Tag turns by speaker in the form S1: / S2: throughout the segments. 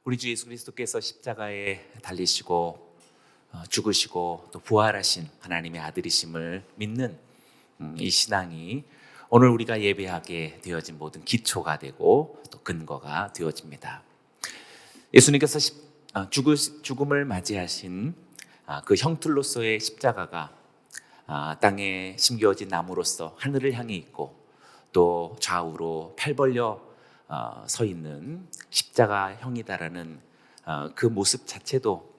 S1: 우리 주 예수 그리스도께서 십자가에 달리시고 죽으시고 또 부활하신 하나님의 아들이심을 믿는 이 신앙이 오늘 우리가 예배하게 되어진 모든 기초가 되고 또 근거가 되어집니다. 예수님께서 죽음을 맞이하신 그 형틀로서의 십자가가 땅에 심겨진 나무로서 하늘을 향해 있고 또 좌우로 팔 벌려 서 있는 십자가형이다라는 그 모습 자체도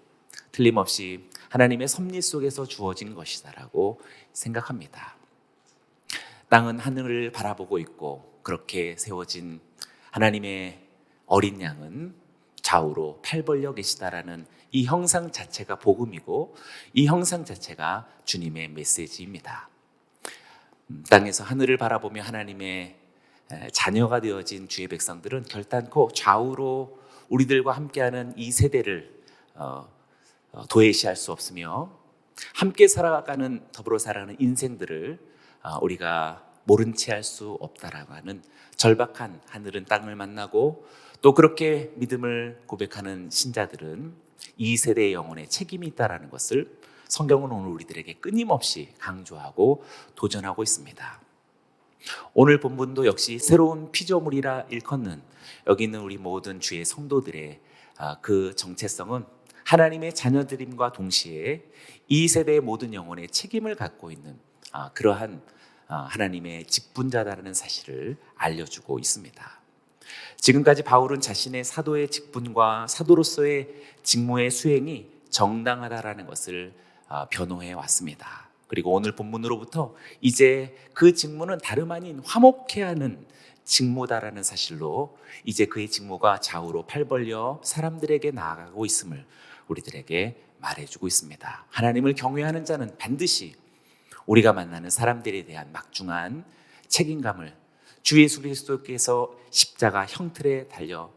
S1: 틀림없이 하나님의 섭리 속에서 주어진 것이다라고 생각합니다. 땅은 하늘을 바라보고 있고 그렇게 세워진 하나님의 어린 양은 좌우로 팔 벌려 계시다라는 이 형상 자체가 복음이고 이 형상 자체가 주님의 메시지입니다. 땅에서 하늘을 바라보며 하나님의 자녀가 되어진 주의 백성들은 결단코 좌우로 우리들과 함께하는 이 세대를 도외시할 수 없으며 함께 살아가는 더불어 살아가는 인생들을 우리가 모른 채 할 수 없다라고 하는 절박한 하늘은 땅을 만나고 또 그렇게 믿음을 고백하는 신자들은 이 세대의 영혼에 책임이 있다라는 것을 성경은 오늘 우리들에게 끊임없이 강조하고 도전하고 있습니다. 오늘 본문도 역시 새로운 피조물이라 일컫는 여기 있는 우리 모든 주의 성도들의 그 정체성은 하나님의 자녀들임과 동시에 이 세대의 모든 영혼의 책임을 갖고 있는 그러한 하나님의 직분자다라는 사실을 알려주고 있습니다. 지금까지 바울은 자신의 사도의 직분과 사도로서의 직무의 수행이 정당하다라는 것을 변호해 왔습니다. 그리고 오늘 본문으로부터 이제 그 직무는 다름 아닌 화목해야 하는 직무다라는 사실로 이제 그의 직무가 좌우로 팔 벌려 사람들에게 나아가고 있음을 우리들에게 말해주고 있습니다. 하나님을 경외하는 자는 반드시 우리가 만나는 사람들에 대한 막중한 책임감을 주 예수 그리스도께서 십자가 형틀에 달려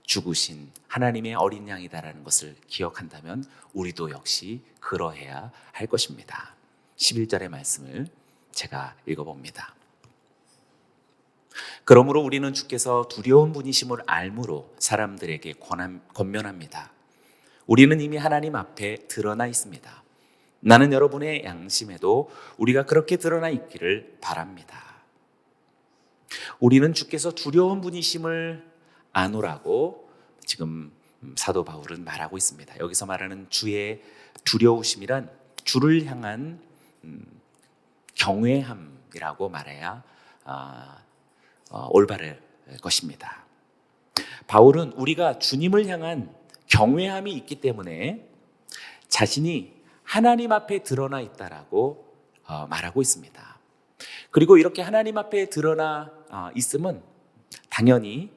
S1: 죽으신 하나님의 어린 양이다라는 것을 기억한다면 우리도 역시 그러해야 할 것입니다. 11절의 말씀을 제가 읽어봅니다. 그러므로 우리는 주께서 두려운 분이심을 알므로 사람들에게 권면합니다. 우리는 이미 하나님 앞에 드러나 있습니다. 나는 여러분의 양심에도 우리가 그렇게 드러나 있기를 바랍니다. 우리는 주께서 두려운 분이심을 아노라고 지금 사도 바울은 말하고 있습니다. 여기서 말하는 주의 두려우심이란 주를 향한 경외함이라고 말해야 올바를 것입니다. 바울은 우리가 주님을 향한 경외함이 있기 때문에 자신이 하나님 앞에 드러나 있다라고 말하고 있습니다. 그리고 이렇게 하나님 앞에 드러나 있음은 당연히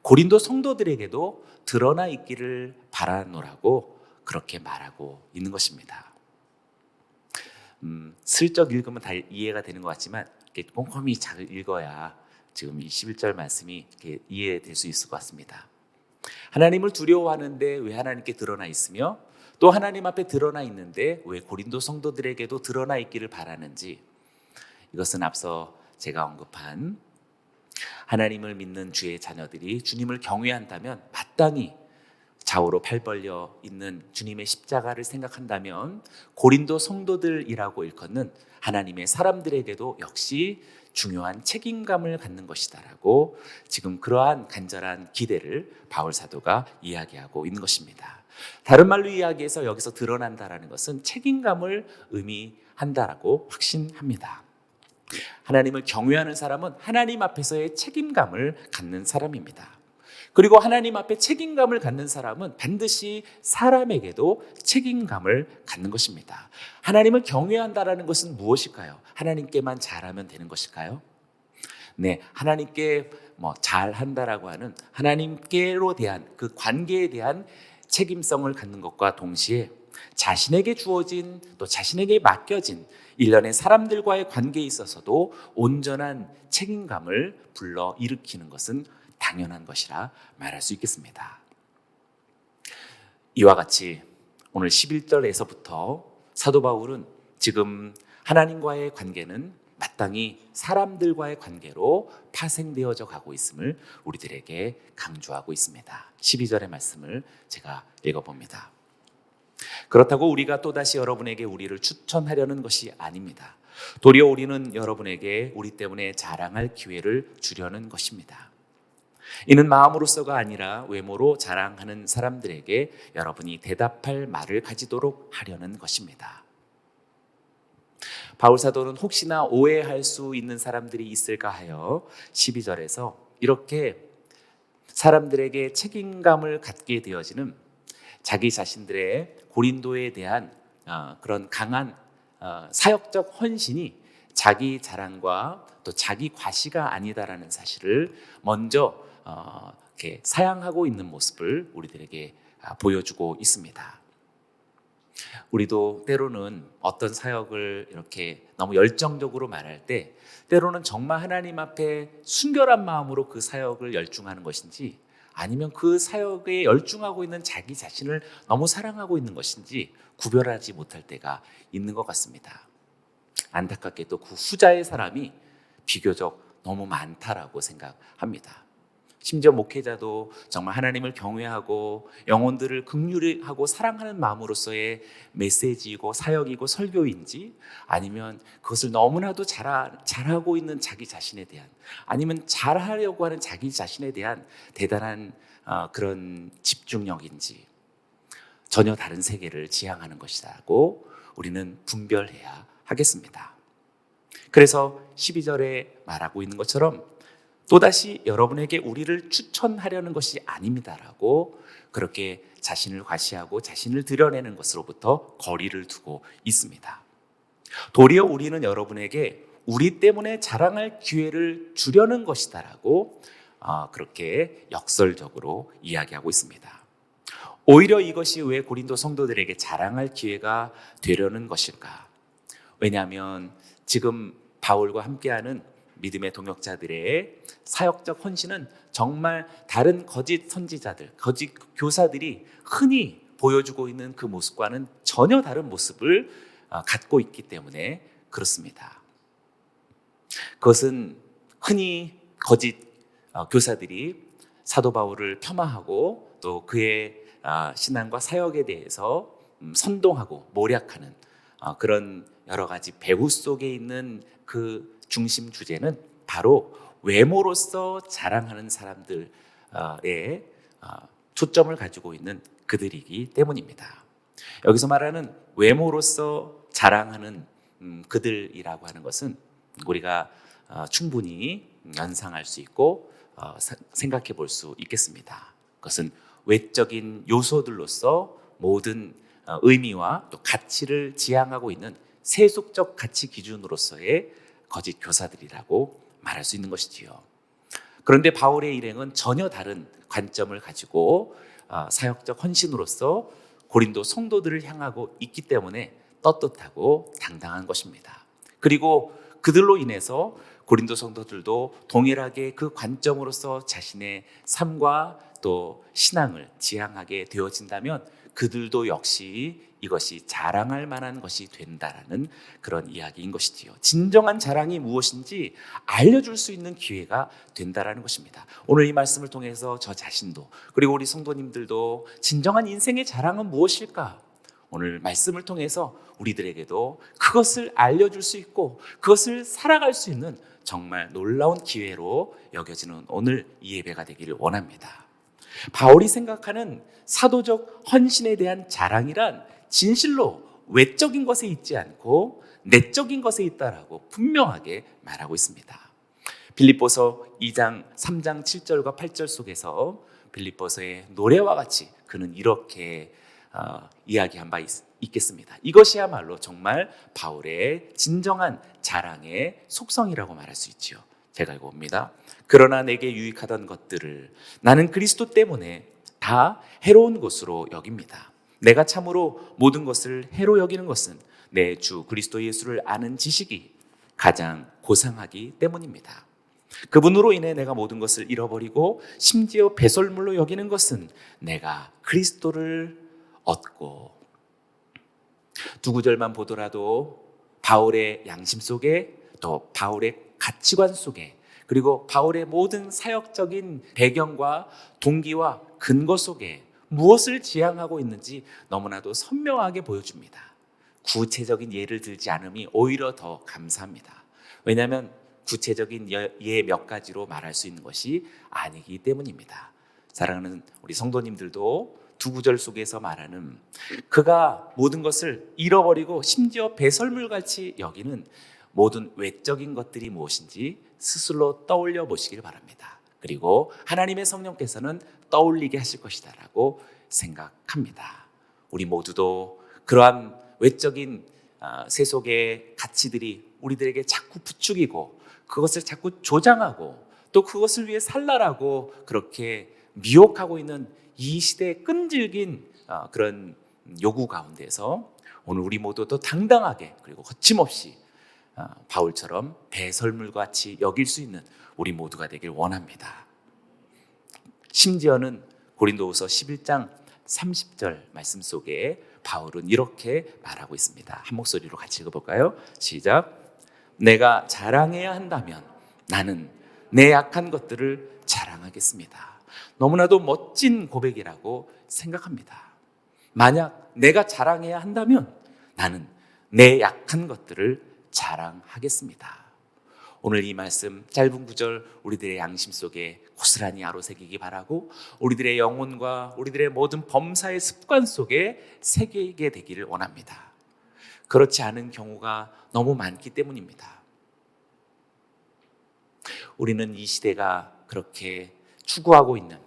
S1: 고린도 성도들에게도 드러나 있기를 바라노라고 그렇게 말하고 있는 것입니다. 슬쩍 읽으면 다 이해가 되는 것 같지만 꼼꼼히 잘 읽어야 지금 이 11절 말씀이 이해될 수 있을 것 같습니다. 하나님을 두려워하는데 왜 하나님께 드러나 있으며 또 하나님 앞에 드러나 있는데 왜 고린도 성도들에게도 드러나 있기를 바라는지, 이것은 앞서 제가 언급한 하나님을 믿는 주의 자녀들이 주님을 경외한다면 마땅히 좌우로 팔 벌려 있는 주님의 십자가를 생각한다면 고린도 성도들이라고 일컫는 하나님의 사람들에게도 역시 중요한 책임감을 갖는 것이다라고 지금 그러한 간절한 기대를 바울 사도가 이야기하고 있는 것입니다. 다른 말로 이야기해서 여기서 드러난다라는 것은 책임감을 의미한다라고 확신합니다. 하나님을 경외하는 사람은 하나님 앞에서의 책임감을 갖는 사람입니다. 그리고 하나님 앞에 책임감을 갖는 사람은 반드시 사람에게도 책임감을 갖는 것입니다. 하나님을 경외한다라는 것은 무엇일까요? 하나님께만 잘하면 되는 것일까요? 네, 하나님께 잘한다라고 하는 하나님께로 대한 그 관계에 대한 책임성을 갖는 것과 동시에 자신에게 주어진 또 자신에게 맡겨진 일련의 사람들과의 관계에 있어서도 온전한 책임감을 불러일으키는 것은 당연한 것이라 말할 수 있겠습니다. 이와 같이 오늘 11절에서부터 사도 바울은 지금 하나님과의 관계는 마땅히 사람들과의 관계로 파생되어져 가고 있음을 우리들에게 강조하고 있습니다. 12절의 말씀을 제가 읽어봅니다. 그렇다고 우리가 또다시 여러분에게 우리를 추천하려는 것이 아닙니다. 도리어 우리는 여러분에게 우리 때문에 자랑할 기회를 주려는 것입니다. 이는 마음으로서가 아니라 외모로 자랑하는 사람들에게 여러분이 대답할 말을 가지도록 하려는 것입니다. 바울 사도는 혹시나 오해할 수 있는 사람들이 있을까 하여 12절에서 이렇게 사람들에게 책임감을 갖게 되어지는 자기 자신들의 고린도에 대한 그런 강한 사역적 헌신이 자기 자랑과 또 자기 과시가 아니다라는 사실을 먼저 이렇게 사양하고 있는 모습을 우리들에게 보여주고 있습니다. 우리도 때로는 어떤 사역을 이렇게 너무 열정적으로 말할 때 때로는 정말 하나님 앞에 순결한 마음으로 그 사역을 열중하는 것인지 아니면 그 사역에 열중하고 있는 자기 자신을 너무 사랑하고 있는 것인지 구별하지 못할 때가 있는 것 같습니다. 안타깝게도 그 후자의 사람이 비교적 너무 많다라고 생각합니다. 심지어 목회자도 정말 하나님을 경외하고 영혼들을 긍휼하고 사랑하는 마음으로서의 메시지이고 사역이고 설교인지 아니면 그것을 너무나도 잘하고 있는 자기 자신에 대한 아니면 잘하려고 하는 자기 자신에 대한 대단한 그런 집중력인지 전혀 다른 세계를 지향하는 것이라고 우리는 분별해야 하겠습니다. 그래서 12절에 말하고 있는 것처럼 또다시 여러분에게 우리를 추천하려는 것이 아닙니다라고 그렇게 자신을 과시하고 자신을 드러내는 것으로부터 거리를 두고 있습니다. 도리어 우리는 여러분에게 우리 때문에 자랑할 기회를 주려는 것이다라고 그렇게 역설적으로 이야기하고 있습니다. 오히려 이것이 왜 고린도 성도들에게 자랑할 기회가 되려는 것일까? 왜냐하면 지금 바울과 함께하는 믿음의 동역자들의 사역적 헌신은 정말 다른 거짓 선지자들, 거짓 교사들이 흔히 보여주고 있는 그 모습과는 전혀 다른 모습을 갖고 있기 때문에 그렇습니다. 그것은 흔히 거짓 교사들이 사도 바울을 폄하하고 또 그의 신앙과 사역에 대해서 선동하고 모략하는 그런 여러 가지 배후 속에 있는 그 중심 주제는 바로 외모로서 자랑하는 사람들의 초점을 가지고 있는 그들이기 때문입니다. 여기서 말하는 외모로서 자랑하는 그들이라고 하는 것은 우리가 충분히 연상할 수 있고 생각해 볼 수 있겠습니다. 그것은 외적인 요소들로서 모든 의미와 또 가치를 지향하고 있는 세속적 가치 기준으로서의 거짓 교사들이라고 말할 수 있는 것이지요. 그런데 바울의 일행은 전혀 다른 관점을 가지고 사역적 헌신으로서 고린도 성도들을 향하고 있기 때문에 떳떳하고 당당한 것입니다. 그리고 그들로 인해서 고린도 성도들도 동일하게 그 관점으로서 자신의 삶과 또 신앙을 지향하게 되어진다면 그들도 역시 이것이 자랑할 만한 것이 된다라는 그런 이야기인 것이지요. 진정한 자랑이 무엇인지 알려줄 수 있는 기회가 된다라는 것입니다. 오늘 이 말씀을 통해서 저 자신도 그리고 우리 성도님들도 진정한 인생의 자랑은 무엇일까? 오늘 말씀을 통해서 우리들에게도 그것을 알려줄 수 있고 그것을 살아갈 수 있는 정말 놀라운 기회로 여겨지는 오늘 이 예배가 되기를 원합니다. 바울이 생각하는 사도적 헌신에 대한 자랑이란 진실로 외적인 것에 있지 않고 내적인 것에 있다라고 분명하게 말하고 있습니다. 빌립보서 2장 3장 7절과 8절 속에서 빌립보서의 노래와 같이 그는 이렇게 이야기한 바 있겠습니다. 이것이야말로 정말 바울의 진정한 자랑의 속성이라고 말할 수 있지요. 제가 읽어봅니다. 그러나 내게 유익하던 것들을 나는 그리스도 때문에 다 해로운 것으로 여깁니다. 내가 참으로 모든 것을 해로 여기는 것은 내 주 그리스도 예수를 아는 지식이 가장 고상하기 때문입니다. 그분으로 인해 내가 모든 것을 잃어버리고 심지어 배설물로 여기는 것은 내가 그리스도를 얻고. 두 구절만 보더라도 바울의 양심 속에 또 바울의 가치관 속에, 그리고 바울의 모든 사역적인 배경과 동기와 근거 속에 무엇을 지향하고 있는지 너무나도 선명하게 보여줍니다. 구체적인 예를 들지 않음이 오히려 더 감사합니다. 왜냐하면 구체적인 예 몇 가지로 말할 수 있는 것이 아니기 때문입니다. 사랑하는 우리 성도님들도 두 구절 속에서 말하는 그가 모든 것을 잃어버리고 심지어 배설물같이 여기는 모든 외적인 것들이 무엇인지 스스로 떠올려 보시길 바랍니다. 그리고 하나님의 성령께서는 떠올리게 하실 것이다 라고 생각합니다. 우리 모두도 그러한 외적인 세속의 가치들이 우리들에게 자꾸 부추기고 그것을 자꾸 조장하고 또 그것을 위해 살라라고 그렇게 미혹하고 있는 이 시대의 끈질긴 그런 요구 가운데서 오늘 우리 모두도 당당하게 그리고 거침없이 바울처럼 배설물같이 여길 수 있는 우리 모두가 되길 원합니다. 심지어는 고린도후서 11장 30절 말씀 속에 바울은 이렇게 말하고 있습니다. 한 목소리로 같이 읽어볼까요? 시작. 내가 자랑해야 한다면 나는 내 약한 것들을 자랑하겠습니다. 너무나도 멋진 고백이라고 생각합니다. 만약 내가 자랑해야 한다면 나는 내 약한 것들을 자랑하겠습니다. 오늘 이 말씀 짧은 구절 우리들의 양심 속에 고스란히 아로새기기 바라고 우리들의 영혼과 우리들의 모든 범사의 습관 속에 새기게 되기를 원합니다. 그렇지 않은 경우가 너무 많기 때문입니다. 우리는 이 시대가 그렇게 추구하고 있는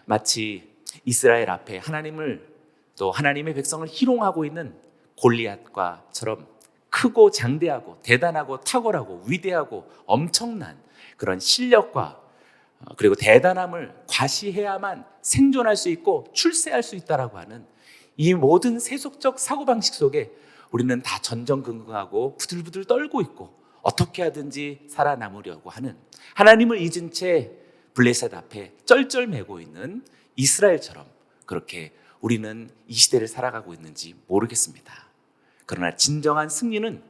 S1: 마치 이스라엘 앞에 하나님을 또 하나님의 백성을 희롱하고 있는 골리앗과처럼 크고 장대하고 대단하고 탁월하고 위대하고 엄청난 그런 실력과 그리고 대단함을 과시해야만 생존할 수 있고 출세할 수 있다라고 하는 이 모든 세속적 사고방식 속에 우리는 다 전전긍긍하고 부들부들 떨고 있고 어떻게 하든지 살아남으려고 하는 하나님을 잊은 채 블레셋 앞에 쩔쩔매고 있는 이스라엘처럼 그렇게 우리는 이 시대를 살아가고 있는지 모르겠습니다. 그러나 진정한 승리는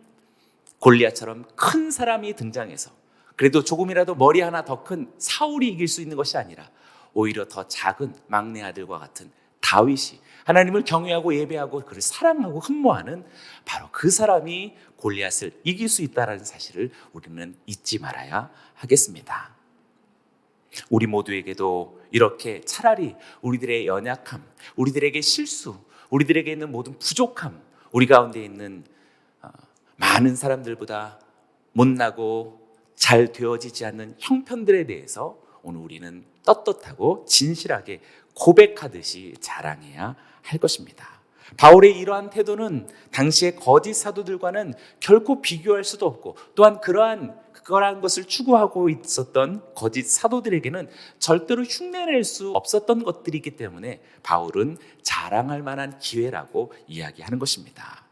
S1: 골리앗처럼 큰 사람이 등장해서 그래도 조금이라도 머리 하나 더 큰 사울이 이길 수 있는 것이 아니라 오히려 더 작은 막내 아들과 같은 다윗이 하나님을 경외하고 예배하고 그를 사랑하고 흠모하는 바로 그 사람이 골리앗을 이길 수 있다는 사실을 우리는 잊지 말아야 하겠습니다. 우리 모두에게도 이렇게 차라리 우리들의 연약함, 우리들에게 실수, 우리들에게 있는 모든 부족함, 우리 가운데 있는 많은 사람들보다 못나고 잘 되어지지 않는 형편들에 대해서 오늘 우리는 떳떳하고 진실하게 고백하듯이 자랑해야 할 것입니다. 바울의 이러한 태도는 당시의 거짓 사도들과는 결코 비교할 수도 없고 또한 그러한 것을 추구하고 있었던 거짓 사도들에게는 절대로 흉내낼 수 없었던 것들이기 때문에 바울은 자랑할 만한 기회라고 이야기하는 것입니다.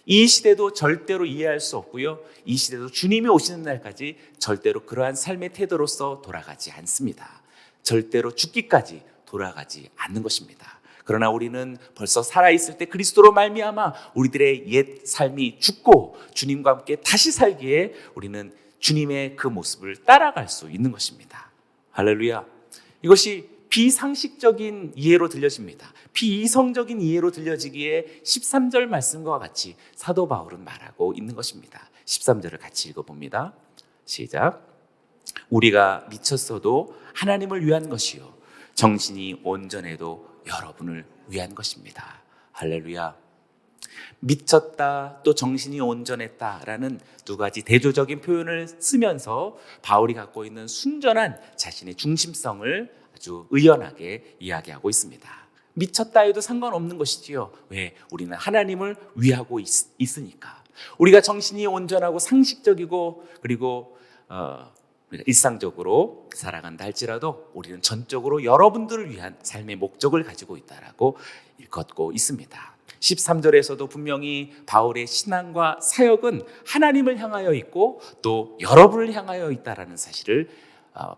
S1: 이 시대도 절대로 이해할 수 없고요. 이 시대도 주님이 오시는 날까지 절대로 그러한 삶의 태도로서 돌아가지 않습니다. 절대로 죽기까지 돌아가지 않는 것입니다. 그러나 우리는 벌써 살아있을 때 그리스도로 말미암아 우리들의 옛 삶이 죽고 주님과 함께 다시 살기에 우리는 주님의 그 모습을 따라갈 수 있는 것입니다. 할렐루야. 이것이 비상식적인 이해로 들려집니다. 비이성적인 이해로 들려지기에 13절 말씀과 같이 사도 바울은 말하고 있는 것입니다. 13절을 같이 읽어봅니다. 시작. 우리가 미쳤어도 하나님을 위한 것이요 정신이 온전해도 여러분을 위한 것입니다. 할렐루야. 미쳤다 또 정신이 온전했다라는 두 가지 대조적인 표현을 쓰면서 바울이 갖고 있는 순전한 자신의 중심성을 아주 의연하게 이야기하고 있습니다. 미쳤다 해도 상관없는 것이지요. 왜? 우리는 하나님을 위하고 있으니까. 우리가 정신이 온전하고 상식적이고 그리고 우리가 일상적으로 살아간다 할지라도 우리는 전적으로 여러분들을 위한 삶의 목적을 가지고 있다라고 읽고 있습니다. 13절에서도 분명히 바울의 신앙과 사역은 하나님을 향하여 있고 또 여러분을 향하여 있다라는 사실을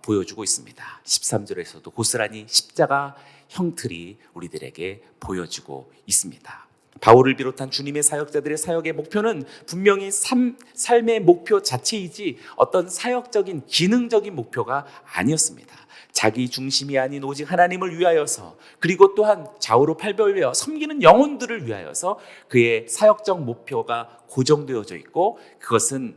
S1: 보여주고 있습니다. 13절에서도 고스란히 십자가 형틀이 우리들에게 보여주고 있습니다. 바울을 비롯한 주님의 사역자들의 사역의 목표는 분명히 삶의 목표 자체이지 어떤 사역적인 기능적인 목표가 아니었습니다. 자기 중심이 아닌 오직 하나님을 위하여서, 그리고 또한 좌우로 팔벌려 섬기는 영혼들을 위하여서 그의 사역적 목표가 고정되어져 있고, 그것은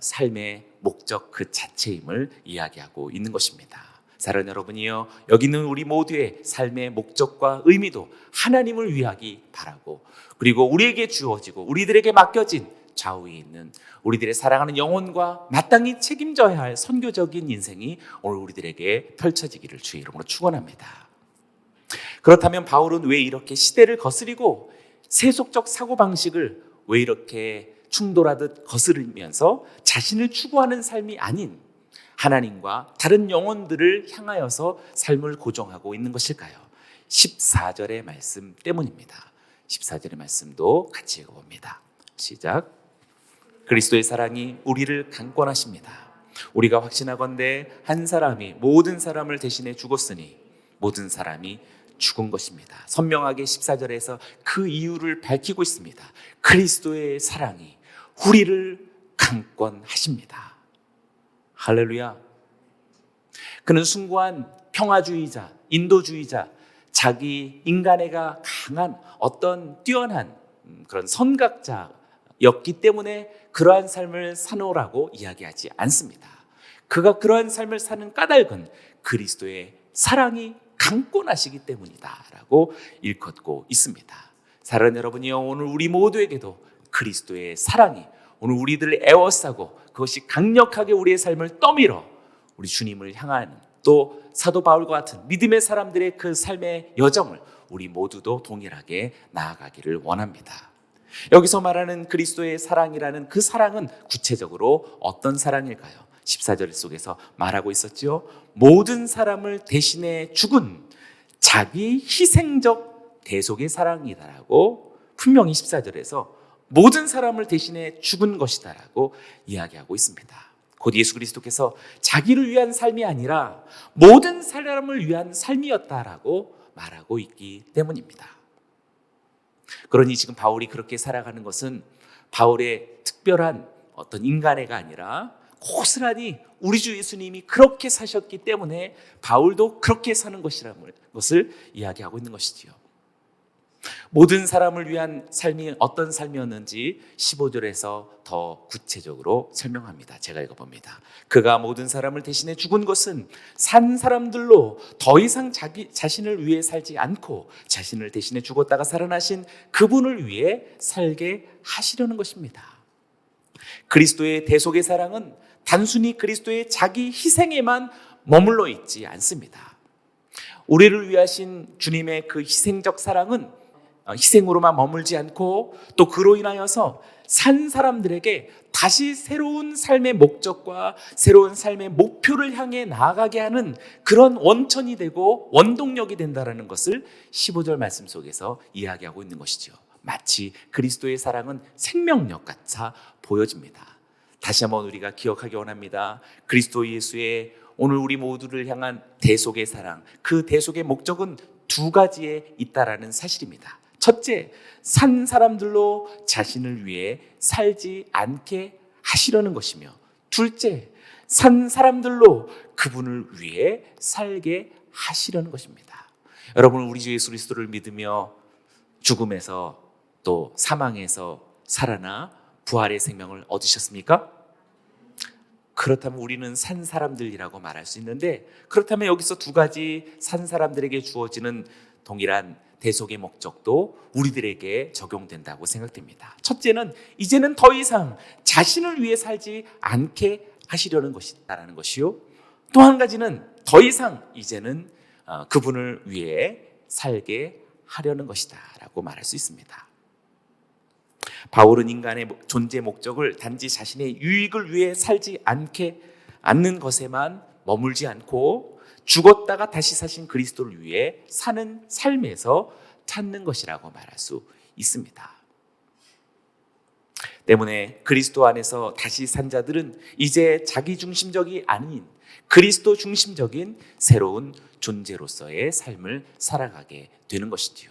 S1: 삶의 목적 그 자체임을 이야기하고 있는 것입니다. 사랑하는 여러분이요, 여기는 우리 모두의 삶의 목적과 의미도 하나님을 위하기 바라고, 그리고 우리에게 주어지고 우리들에게 맡겨진 좌우에 있는 우리들의 사랑하는 영혼과 마땅히 책임져야 할 선교적인 인생이 오늘 우리들에게 펼쳐지기를 주의 이름으로 축원합니다. 그렇다면 바울은 왜 이렇게 시대를 거스리고 세속적 사고방식을 왜 이렇게 충돌하듯 거스르면서 자신을 추구하는 삶이 아닌 하나님과 다른 영혼들을 향하여서 삶을 고정하고 있는 것일까요? 14절의 말씀 때문입니다. 14절의 말씀도 같이 읽어봅니다. 시작. 그리스도의 사랑이 우리를 강권하십니다. 우리가 확신하건대 한 사람이 모든 사람을 대신해 죽었으니 모든 사람이 죽은 것입니다. 선명하게 14절에서 그 이유를 밝히고 있습니다. 그리스도의 사랑이 우리를 강권하십니다. 할렐루야. 그는 숭고한 평화주의자, 인도주의자, 자기 인간애가 강한 어떤 뛰어난 그런 선각자였기 때문에 그러한 삶을 사노라고 이야기하지 않습니다. 그가 그러한 삶을 사는 까닭은 그리스도의 사랑이 강권하시기 때문이다 라고 일컫고 있습니다. 사랑하는 여러분이요, 오늘 우리 모두에게도 그리스도의 사랑이 오늘 우리들을 애워싸고 그것이 강력하게 우리의 삶을 떠밀어 우리 주님을 향하는, 또 사도 바울과 같은 믿음의 사람들의 그 삶의 여정을 우리 모두도 동일하게 나아가기를 원합니다. 여기서 말하는 그리스도의 사랑이라는 그 사랑은 구체적으로 어떤 사랑일까요? 14절 속에서 말하고 있었죠. 모든 사람을 대신해 죽은 자기 희생적 대속의 사랑이다라고 분명히 14절에서 모든 사람을 대신해 죽은 것이다라고 이야기하고 있습니다. 곧 예수 그리스도께서 자기를 위한 삶이 아니라 모든 사람을 위한 삶이었다라고 말하고 있기 때문입니다. 그러니 지금 바울이 그렇게 살아가는 것은 바울의 특별한 어떤 인간애가 아니라 고스란히 우리 주 예수님이 그렇게 사셨기 때문에 바울도 그렇게 사는 것이라는 것을 이야기하고 있는 것이지요. 모든 사람을 위한 삶이 어떤 삶이었는지 15절에서 더 구체적으로 설명합니다. 제가 읽어봅니다. 그가 모든 사람을 대신해 죽은 것은 산 사람들로 더 이상 자기 자신을 위해 살지 않고 자신을 대신해 죽었다가 살아나신 그분을 위해 살게 하시려는 것입니다. 그리스도의 대속의 사랑은 단순히 그리스도의 자기 희생에만 머물러 있지 않습니다. 우리를 위하신 주님의 그 희생적 사랑은 희생으로만 머물지 않고 또 그로 인하여서 산 사람들에게 다시 새로운 삶의 목적과 새로운 삶의 목표를 향해 나아가게 하는 그런 원천이 되고 원동력이 된다는 것을 15절 말씀 속에서 이야기하고 있는 것이죠. 마치 그리스도의 사랑은 생명력 같아 보여집니다. 다시 한번 우리가 기억하기 원합니다. 그리스도 예수의 오늘 우리 모두를 향한 대속의 사랑, 그 대속의 목적은 두 가지에 있다라는 사실입니다. 첫째, 산 사람들로 자신을 위해 살지 않게 하시려는 것이며, 둘째, 산 사람들로 그분을 위해 살게 하시려는 것입니다. 여러분, 우리 주 예수 그리스도를 믿으며 죽음에서 또 사망에서 살아나 부활의 생명을 얻으셨습니까? 그렇다면 우리는 산 사람들이라고 말할 수 있는데, 그렇다면 여기서 두 가지 산 사람들에게 주어지는 동일한 대속의 목적도 우리들에게 적용된다고 생각됩니다. 첫째는 이제는 더 이상 자신을 위해 살지 않게 하시려는 것이다라는 것이요, 또 한 가지는 더 이상 이제는 그분을 위해 살게 하려는 것이다라고 말할 수 있습니다. 바울은 인간의 존재 목적을 단지 자신의 유익을 위해 살지 않는 것에만 머물지 않고 죽었다가 다시 사신 그리스도를 위해 사는 삶에서 찾는 것이라고 말할 수 있습니다. 때문에 그리스도 안에서 다시 산 자들은 이제 자기 중심적이 아닌 그리스도 중심적인 새로운 존재로서의 삶을 살아가게 되는 것이지요.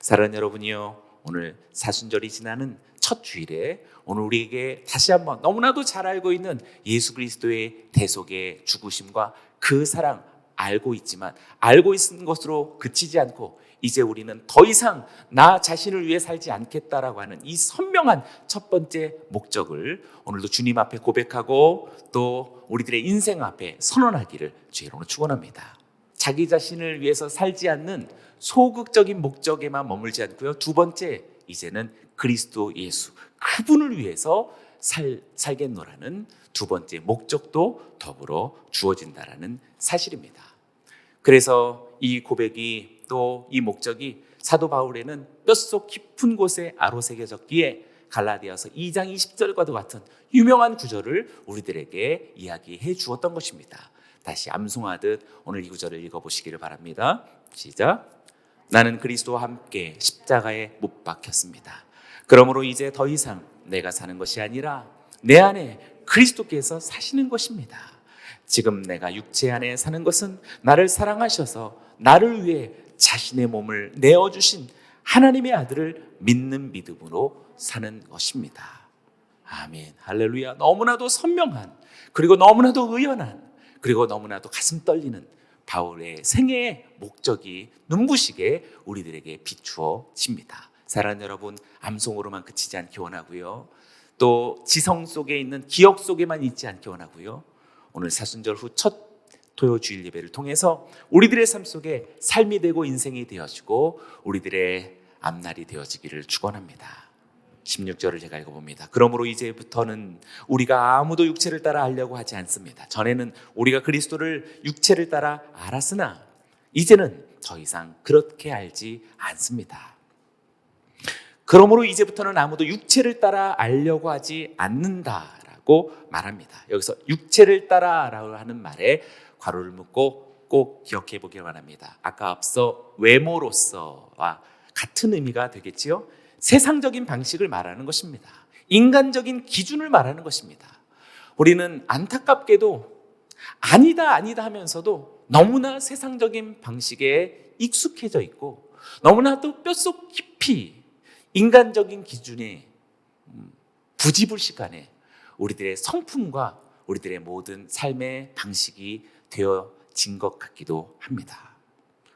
S1: 사랑하는 여러분이요, 오늘 사순절이 지나는 첫 주일에 오늘 우리에게 다시 한번 너무나도 잘 알고 있는 예수 그리스도의 대속의 죽으심과 그 사랑 알고 있지만 알고 있는 것으로 그치지 않고 이제 우리는 더 이상 나 자신을 위해 살지 않겠다라고 하는 이 선명한 첫 번째 목적을 오늘도 주님 앞에 고백하고 또 우리들의 인생 앞에 선언하기를 주의 이름으로 축원합니다. 자기 자신을 위해서 살지 않는 소극적인 목적에만 머물지 않고요. 두 번째, 이제는 그리스도 예수 그분을 위해서 살겠노라는 두 번째 목적도 더불어 주어진다라는 사실입니다. 그래서 이 고백이 또 이 목적이 사도 바울에는 뼛속 깊은 곳에 아로새겨졌기에 갈라디아서 2장 20절과도 같은 유명한 구절을 우리들에게 이야기해 주었던 것입니다. 다시 암송하듯 오늘 이 구절을 읽어보시기를 바랍니다. 시작. 나는 그리스도와 함께 십자가에 못 박혔습니다. 그러므로 이제 더 이상 내가 사는 것이 아니라 내 안에 그리스도께서 사시는 것입니다. 지금 내가 육체 안에 사는 것은 나를 사랑하셔서 나를 위해 자신의 몸을 내어주신 하나님의 아들을 믿는 믿음으로 사는 것입니다. 아멘. 할렐루야. 너무나도 선명한, 그리고 너무나도 의연한, 그리고 너무나도 가슴 떨리는 바울의 생애의 목적이 눈부시게 우리들에게 비추어집니다. 사랑하는 여러분, 암송으로만 그치지 않기 원하고요. 또 지성 속에 있는 기억 속에만 있지 않기 원하고요. 오늘 사순절 후 첫 토요 주일 예배를 통해서 우리들의 삶 속에 삶이 되고 인생이 되어지고 우리들의 앞날이 되어지기를 축원합니다. 16절을 제가 읽어봅니다. 그러므로 이제부터는 우리가 아무도 육체를 따라 알려고 하지 않습니다. 전에는 우리가 그리스도를 육체를 따라 알았으나 이제는 더 이상 그렇게 알지 않습니다. 그러므로 이제부터는 아무도 육체를 따라 알려고 하지 않는다라고 말합니다. 여기서 육체를 따라라고 하는 말에 괄호를 묶고 꼭 기억해 보길 바랍니다. 아까 앞서 외모로서와 같은 의미가 되겠지요. 세상적인 방식을 말하는 것입니다. 인간적인 기준을 말하는 것입니다. 우리는 안타깝게도 아니다 하면서도 너무나 세상적인 방식에 익숙해져 있고 너무나도 뼛속 깊이 인간적인 기준에 부지불식간에 우리들의 성품과 우리들의 모든 삶의 방식이 되어진 것 같기도 합니다.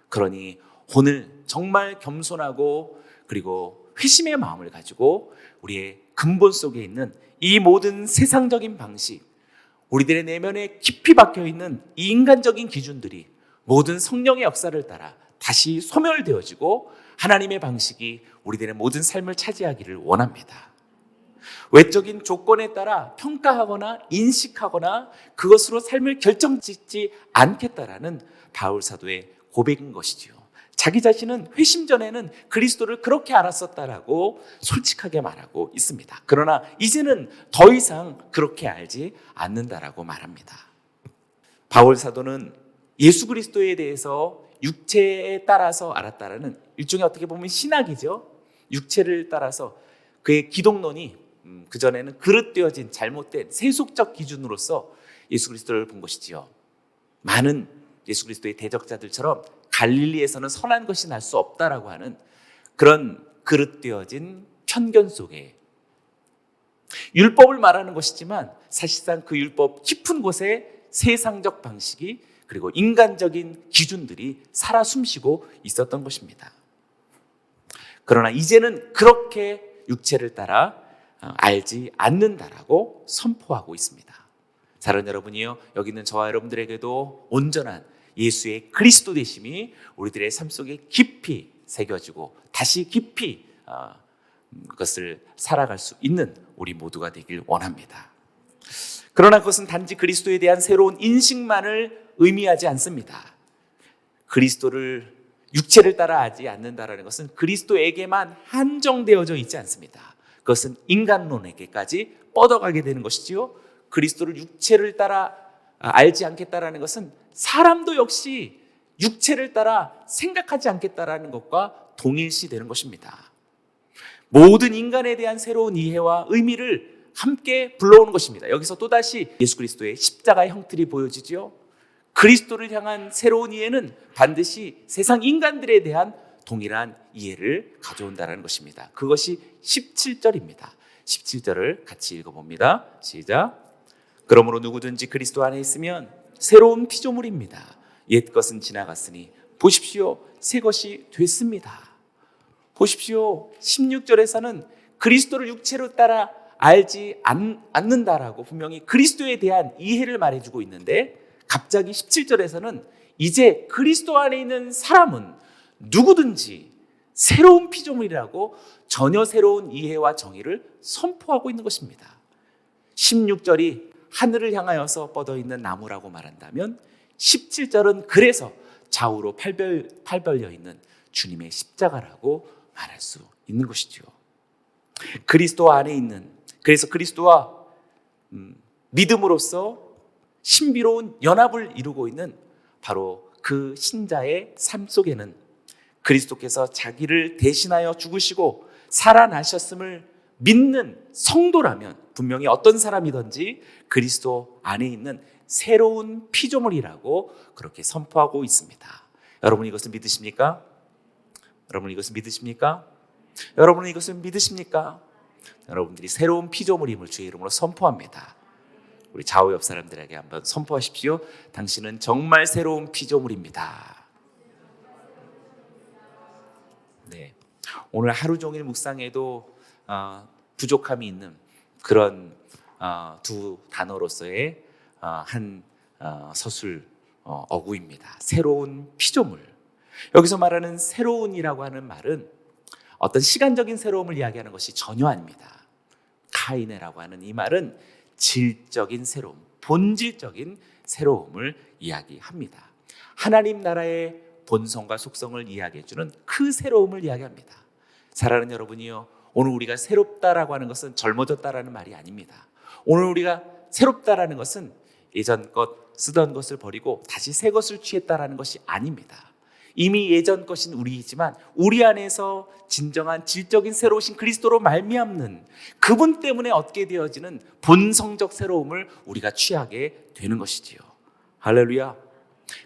S1: 그러니 오늘 정말 겸손하고 그리고 회심의 마음을 가지고 우리의 근본 속에 있는 이 모든 세상적인 방식, 우리들의 내면에 깊이 박혀있는 이 인간적인 기준들이 모든 성령의 역사를 따라 다시 소멸되어지고 하나님의 방식이 우리들의 모든 삶을 차지하기를 원합니다. 외적인 조건에 따라 평가하거나 인식하거나 그것으로 삶을 결정짓지 않겠다라는 바울 사도의 고백인 것이지요. 자기 자신은 회심 전에는 그리스도를 그렇게 알았었다라고 솔직하게 말하고 있습니다. 그러나 이제는 더 이상 그렇게 알지 않는다라고 말합니다. 바울 사도는 예수 그리스도에 대해서 육체에 따라서 알았다라는 일종의 어떻게 보면 신학이죠. 육체를 따라서 그의 기독론이 그전에는 그릇되어진 잘못된 세속적 기준으로서 예수 그리스도를 본 것이지요. 많은 예수 그리스도의 대적자들처럼 갈릴리에서는 선한 것이 날 수 없다라고 하는 그런 그릇되어진 편견 속에 율법을 말하는 것이지만 사실상 그 율법 깊은 곳에 세상적 방식이 그리고 인간적인 기준들이 살아 숨쉬고 있었던 것입니다. 그러나 이제는 그렇게 육체를 따라 알지 않는다라고 선포하고 있습니다. 사랑하는 여러분이요, 여기 있는 저와 여러분들에게도 온전한 예수의 그리스도 되심이 우리들의 삶 속에 깊이 새겨지고 다시 깊이 그것을 살아갈 수 있는 우리 모두가 되길 원합니다. 그러나 그것은 단지 그리스도에 대한 새로운 인식만을 의미하지 않습니다. 그리스도를 육체를 따라 하지 않는다라는 것은 그리스도에게만 한정되어져 있지 않습니다. 그것은 인간론에게까지 뻗어가게 되는 것이지요. 그리스도를 육체를 따라 알지 않겠다라는 것은 사람도 역시 육체를 따라 생각하지 않겠다라는 것과 동일시되는 것입니다. 모든 인간에 대한 새로운 이해와 의미를 함께 불러오는 것입니다. 여기서 또다시 예수 그리스도의 십자가의 형틀이 보여지죠. 그리스도를 향한 새로운 이해는 반드시 세상 인간들에 대한 동일한 이해를 가져온다는 것입니다. 그것이 17절입니다. 17절을 같이 읽어봅니다. 시작. 그러므로 누구든지 그리스도 안에 있으면 새로운 피조물입니다. 옛 것은 지나갔으니 보십시오, 새 것이 됐습니다. 보십시오, 16절에서는 그리스도를 육체로 따라 알지 않는다라고 분명히 그리스도에 대한 이해를 말해주고 있는데, 갑자기 17절에서는 이제 그리스도 안에 있는 사람은 누구든지 새로운 피조물이라고 전혀 새로운 이해와 정의를 선포하고 있는 것입니다. 16절이 하늘을 향하여서 뻗어있는 나무라고 말한다면 17절은 그래서 좌우로 팔 벌려 있는 주님의 십자가라고 말할 수 있는 것이죠. 그리스도 안에 있는, 그래서 그리스도와 믿음으로써 신비로운 연합을 이루고 있는 바로 그 신자의 삶 속에는 그리스도께서 자기를 대신하여 죽으시고 살아나셨음을 믿는 성도라면 분명히 어떤 사람이든지 그리스도 안에 있는 새로운 피조물이라고 그렇게 선포하고 있습니다. 여러분 이것을 믿으십니까? 여러분 이것을 믿으십니까? 여러분은 이것을 믿으십니까? 여러분들이 새로운 피조물임을 주의 이름으로 선포합니다. 우리 좌우 옆 사람들에게 한번 선포하십시오. 당신은 정말 새로운 피조물입니다. 네, 오늘 하루 종일 묵상해도 부족함이 있는 그런 두 단어로서의 한 서술 어구입니다. 새로운 피조물. 여기서 말하는 새로운이라고 하는 말은 어떤 시간적인 새로움을 이야기하는 것이 전혀 아닙니다. 카이네라고 하는 이 말은 질적인 새로움, 본질적인 새로움을 이야기합니다. 하나님 나라의 본성과 속성을 이야기해주는 그 새로움을 이야기합니다. 사랑하는 여러분이요, 오늘 우리가 새롭다라고 하는 것은 젊어졌다라는 말이 아닙니다. 오늘 우리가 새롭다라는 것은 예전 것 쓰던 것을 버리고 다시 새 것을 취했다라는 것이 아닙니다. 이미 예전 것인 우리이지만 우리 안에서 진정한 질적인 새로우신 그리스도로 말미암는 그분 때문에 얻게 되어지는 본성적 새로움을 우리가 취하게 되는 것이지요. 할렐루야.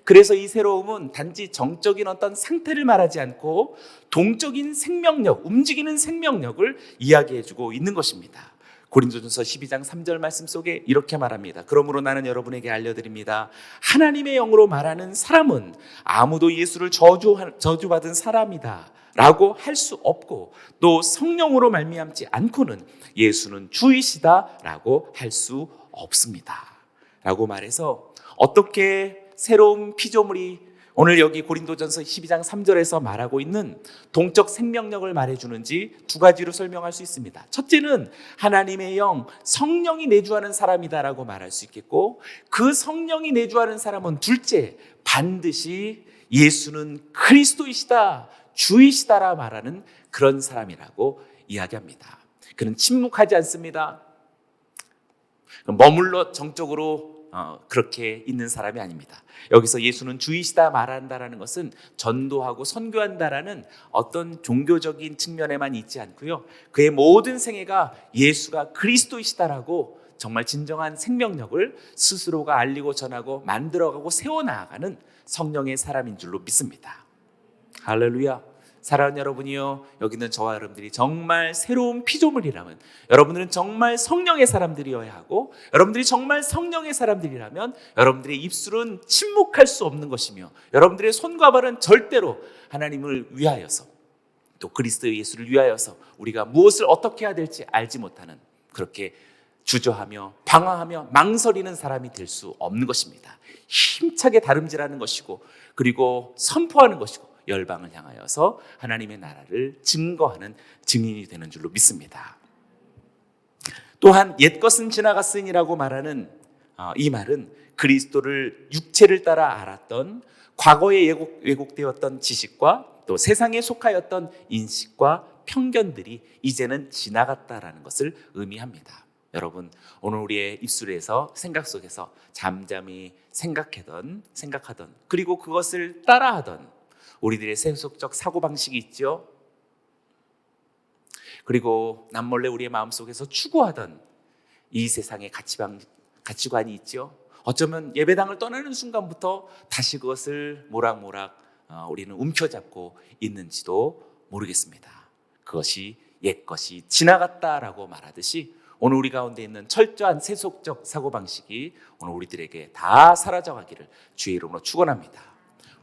S1: 그래서 이 새로움은 단지 정적인 어떤 상태를 말하지 않고 동적인 생명력, 움직이는 생명력을 이야기해주고 있는 것입니다. 고린도전서 12장 3절 말씀 속에 이렇게 말합니다. 그러므로 나는 여러분에게 알려드립니다. 하나님의 영으로 말하는 사람은 아무도 예수를 저주받은 사람이다 라고 할 수 없고, 또 성령으로 말미암지 않고는 예수는 주이시다 라고 할 수 없습니다 라고 말해서, 어떻게 새로운 피조물이 오늘 여기 고린도전서 12장 3절에서 말하고 있는 동적 생명력을 말해주는지 두 가지로 설명할 수 있습니다. 첫째는 하나님의 영, 성령이 내주하는 사람이다라고 말할 수 있겠고, 그 성령이 내주하는 사람은 둘째, 반드시 예수는 그리스도이시다, 주이시다라 말하는 그런 사람이라고 이야기합니다. 그는 침묵하지 않습니다. 머물러 정적으로 그렇게 있는 사람이 아닙니다. 여기서 예수는 주이시다 말한다라는 것은 전도하고 선교한다라는 어떤 종교적인 측면에만 있지 않고요, 그의 모든 생애가 예수가 그리스도이시다라고 정말 진정한 생명력을 스스로가 알리고 전하고 만들어가고 세워나가는 성령의 사람인 줄로 믿습니다. 할렐루야. 사랑하는 여러분이요, 여기 있는 저와 여러분들이 정말 새로운 피조물이라면, 여러분들은 정말 성령의 사람들이어야 하고, 여러분들이 정말 성령의 사람들이라면 여러분들의 입술은 침묵할 수 없는 것이며, 여러분들의 손과 발은 절대로 하나님을 위하여서, 또 그리스도 예수를 위하여서 우리가 무엇을 어떻게 해야 될지 알지 못하는, 그렇게 주저하며 방황하며 망설이는 사람이 될 수 없는 것입니다. 힘차게 다름질하는 것이고, 그리고 선포하는 것이고, 열방을 향하여서 하나님의 나라를 증거하는 증인이 되는 줄로 믿습니다. 또한 옛것은 지나갔으니라고 말하는 이 말은 그리스도를 육체를 따라 알았던 과거에 왜곡되었던 지식과 또 세상에 속하였던 인식과 편견들이 이제는 지나갔다라는 것을 의미합니다. 여러분, 오늘 우리의 입술에서, 생각 속에서 잠잠히 생각하던, 그리고 그것을 따라하던 우리들의 세속적 사고방식이 있죠. 그리고 남몰래 우리의 마음속에서 추구하던 이 세상의 가치관이 있죠. 어쩌면 예배당을 떠나는 순간부터 다시 그것을 모락모락 우리는 움켜잡고 있는지도 모르겠습니다. 그것이 옛것이 지나갔다라고 말하듯이 오늘 우리 가운데 있는 철저한 세속적 사고방식이 오늘 우리들에게 다 사라져가기를 주의 이름으로 축원합니다.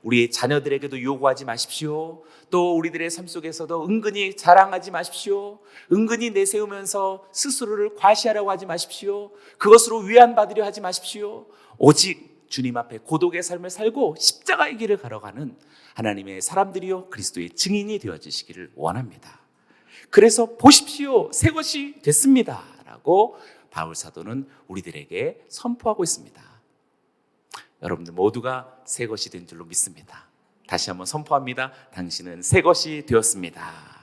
S1: 우리 자녀들에게도 요구하지 마십시오. 또 우리들의 삶 속에서도 은근히 자랑하지 마십시오. 은근히 내세우면서 스스로를 과시하려고 하지 마십시오. 그것으로 위안받으려 하지 마십시오. 오직 주님 앞에 고독의 삶을 살고 십자가의 길을 걸어가는 하나님의 사람들이요 그리스도의 증인이 되어주시기를 원합니다. 그래서 보십시오, 새 것이 됐습니다 라고 바울 사도는 우리들에게 선포하고 있습니다. 여러분들 모두가 새 것이 된 줄로 믿습니다. 다시 한번 선포합니다. 당신은 새 것이 되었습니다.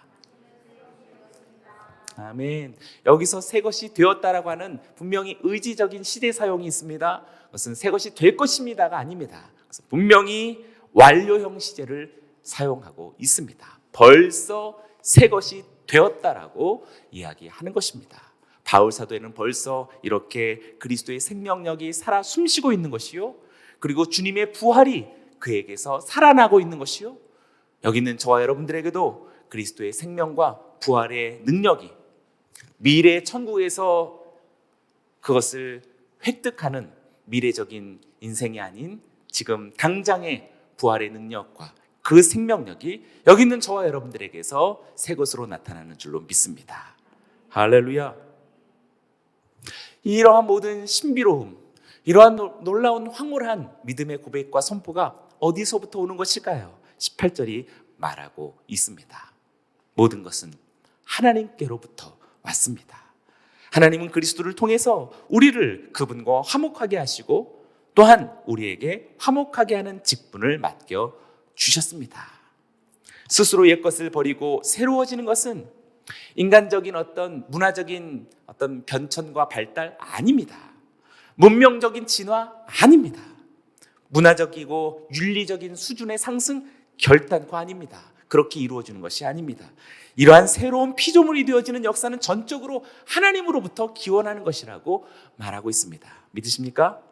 S1: 아멘. 여기서 새 것이 되었다라고 하는 분명히 의지적인 시대 사용이 있습니다. 그것은 새 것이 될 것입니다가 아닙니다. 그래서 분명히 완료형 시제를 사용하고 있습니다. 벌써 새 것이 되었다라고 이야기하는 것입니다. 바울 사도에는 벌써 이렇게 그리스도의 생명력이 살아 숨쉬고 있는 것이요, 그리고 주님의 부활이 그에게서 살아나고 있는 것이요, 여기 있는 저와 여러분들에게도 그리스도의 생명과 부활의 능력이 미래 천국에서 그것을 획득하는 미래적인 인생이 아닌 지금 당장의 부활의 능력과 그 생명력이 여기 있는 저와 여러분들에게서 새 것으로 나타나는 줄로 믿습니다. 할렐루야. 이러한 모든 신비로움, 이러한 놀라운 황홀한 믿음의 고백과 선포가 어디서부터 오는 것일까요? 18절이 말하고 있습니다. 모든 것은 하나님께로부터 왔습니다. 하나님은 그리스도를 통해서 우리를 그분과 화목하게 하시고 또한 우리에게 화목하게 하는 직분을 맡겨 주셨습니다. 스스로 옛것을 버리고 새로워지는 것은 인간적인 어떤 문화적인 어떤 변천과 발달 아닙니다. 문명적인 진화 아닙니다. 문화적이고 윤리적인 수준의 상승 결단코 아닙니다. 그렇게 이루어지는 것이 아닙니다. 이러한 새로운 피조물이 되어지는 역사는 전적으로 하나님으로부터 기원하는 것이라고 말하고 있습니다. 믿으십니까?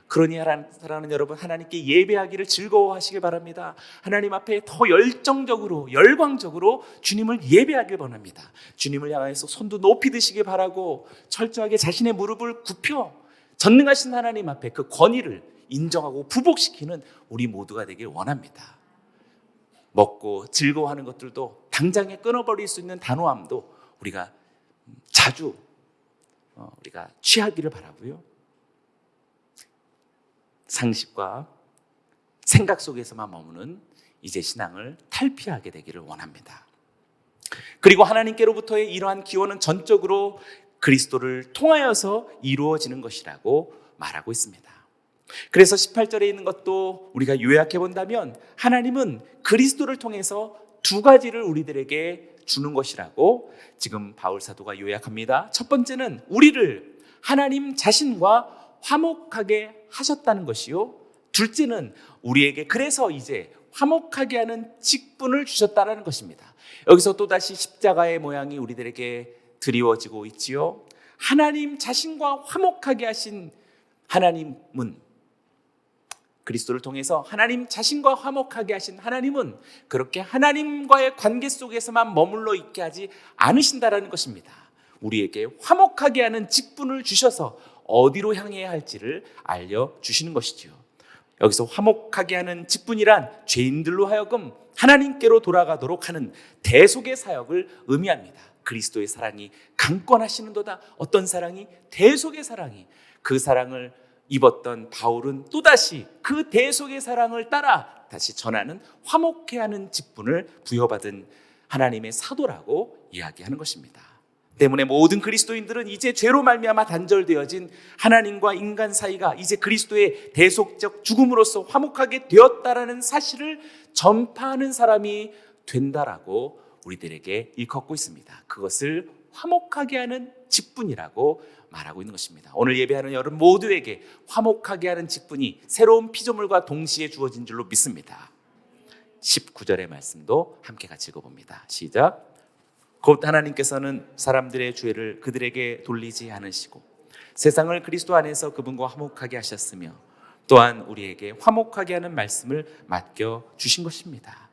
S1: 그러니 사랑하는 여러분, 하나님께 예배하기를 즐거워하시길 바랍니다. 하나님 앞에 더 열정적으로 열광적으로 주님을 예배하길 원합니다. 주님을 향해서 손도 높이 드시길 바라고 철저하게 자신의 무릎을 굽혀 전능하신 하나님 앞에 그 권위를 인정하고 부복시키는 우리 모두가 되길 원합니다. 먹고 즐거워하는 것들도 당장에 끊어버릴 수 있는 단호함도 우리가 자주 우리가 취하기를 바라고요. 상식과 생각 속에서만 머무는 이제 신앙을 탈피하게 되기를 원합니다. 그리고 하나님께로부터의 이러한 기원은 전적으로 그리스도를 통하여서 이루어지는 것이라고 말하고 있습니다. 그래서 18절에 있는 것도 우리가 요약해 본다면 하나님은 그리스도를 통해서 두 가지를 우리들에게 주는 것이라고 지금 바울 사도가 요약합니다. 첫 번째는 우리를 하나님 자신과 화목하게 하셨다는 것이요, 둘째는 우리에게 그래서 이제 화목하게 하는 직분을 주셨다는 것입니다. 여기서 또다시 십자가의 모양이 우리들에게 드리워지고 있지요. 하나님 자신과 화목하게 하신 하나님은, 그리스도를 통해서 하나님 자신과 화목하게 하신 하나님은 그렇게 하나님과의 관계 속에서만 머물러 있게 하지 않으신다라는 것입니다. 우리에게 화목하게 하는 직분을 주셔서 어디로 향해야 할지를 알려주시는 것이지요. 여기서 화목하게 하는 직분이란 죄인들로 하여금 하나님께로 돌아가도록 하는 대속의 사역을 의미합니다. 그리스도의 사랑이 강권하시는도다. 어떤 사랑이? 대속의 사랑이. 그 사랑을 입었던 바울은 또다시 그 대속의 사랑을 따라 다시 전하는 화목해 하는 직분을 부여받은 하나님의 사도라고 이야기하는 것입니다. 때문에 모든 그리스도인들은 이제 죄로 말미암아 단절되어진 하나님과 인간 사이가 이제 그리스도의 대속적 죽음으로써 화목하게 되었다라는 사실을 전파하는 사람이 된다라고 우리들에게 일컫고 있습니다. 그것을 화목하게 하는 직분이라고 말하고 있는 것입니다. 오늘 예배하는 여러분 모두에게 화목하게 하는 직분이 새로운 피조물과 동시에 주어진 줄로 믿습니다. 19절의 말씀도 함께 같이 읽어봅니다. 시작. 곧 하나님께서는 사람들의 죄를 그들에게 돌리지 않으시고 세상을 그리스도 안에서 그분과 화목하게 하셨으며 또한 우리에게 화목하게 하는 말씀을 맡겨 주신 것입니다.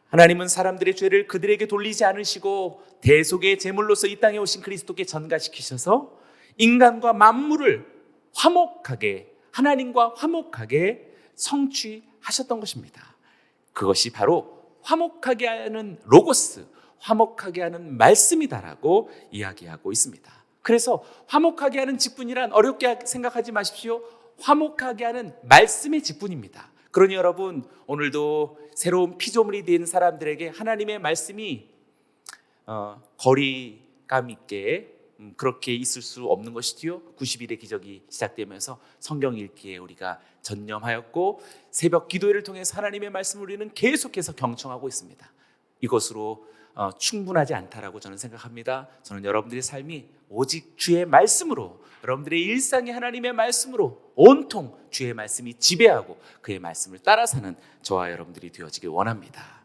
S1: 하나님은 사람들의 죄를 그들에게 돌리지 않으시고 대속의 제물로서 이 땅에 오신 그리스도께 전가시키셔서 인간과 만물을 화목하게, 하나님과 화목하게 성취하셨던 것입니다. 그것이 바로 화목하게 하는 로고스, 화목하게 하는 말씀이다라고 이야기하고 있습니다. 그래서 화목하게 하는 직분이란 어렵게 생각하지 마십시오. 화목하게 하는 말씀의 직분입니다. 그러니 여러분, 오늘도 새로운 피조물이 된 사람들에게 하나님의 말씀이 거리감 있게 그렇게 있을 수 없는 것이지요. 90일의 기적이 시작되면서 성경 읽기에 우리가 전념하였고 새벽 기도회를 통해서 하나님의 말씀을 우리는 계속해서 경청하고 있습니다. 이것으로 충분하지 않다라고 저는 생각합니다. 저는 여러분들의 삶이 오직 주의 말씀으로, 여러분들의 일상이 하나님의 말씀으로 온통 주의 말씀이 지배하고 그의 말씀을 따라 사는 저와 여러분들이 되어지길 원합니다.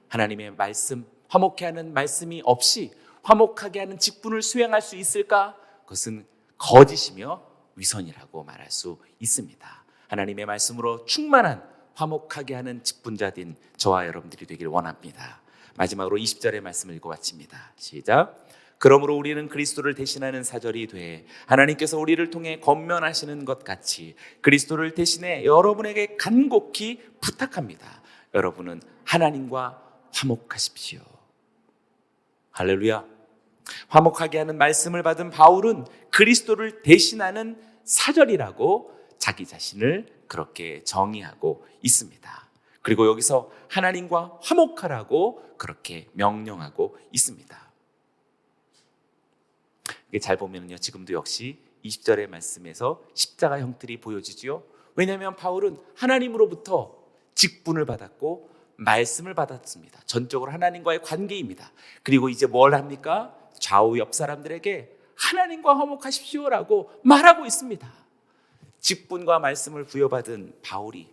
S1: 하나님의 말씀, 화목케 하는 말씀이 없이 화목하게 하는 직분을 수행할 수 있을까? 그것은 거짓이며 위선이라고 말할 수 있습니다. 하나님의 말씀으로 충만한 화목하게 하는 직분자된 저와 여러분들이 되길 원합니다. 마지막으로 20절의 말씀을 읽고 마칩니다. 시작. 그러므로 우리는 그리스도를 대신하는 사절이 돼 하나님께서 우리를 통해 권면하시는 것 같이 그리스도를 대신해 여러분에게 간곡히 부탁합니다. 여러분은 하나님과 화목하십시오. 할렐루야. 화목하게 하는 말씀을 받은 바울은 그리스도를 대신하는 사절이라고 자기 자신을 그렇게 정의하고 있습니다. 그리고 여기서 하나님과 화목하라고 그렇게 명령하고 있습니다. 이게 잘 보면요, 지금도 역시 20절의 말씀에서 십자가 형틀이 보여지지요. 왜냐하면 바울은 하나님으로부터 직분을 받았고 말씀을 받았습니다. 전적으로 하나님과의 관계입니다. 그리고 이제 뭘 합니까? 좌우 옆 사람들에게 하나님과 화목하십시오라고 말하고 있습니다. 직분과 말씀을 부여받은 바울이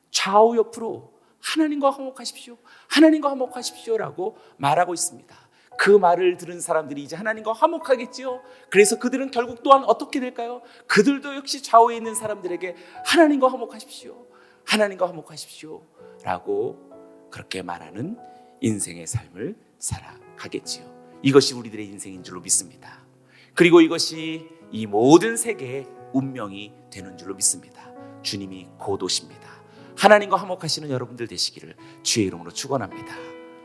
S1: 좌우 옆으로 하나님과 화목하십시오, 하나님과 화목하십시오라고 말하고 있습니다. 그 말을 들은 사람들이 이제 하나님과 화목하겠지요. 그래서 그들은 결국 또한 어떻게 될까요? 그들도 역시 좌우에 있는 사람들에게 하나님과 화목하십시오, 하나님과 화목하십시오 라고 그렇게 말하는 인생의 삶을 살아가겠지요. 이것이 우리들의 인생인 줄로 믿습니다. 그리고 이것이 이 모든 세계의 운명이 되는 줄로 믿습니다. 주님이 곧 오십니다. 하나님과 화목하시는 여러분들 되시기를 주의 이름으로 축원합니다.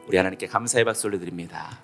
S1: 우리 하나님께 감사의 박수 올려드립니다.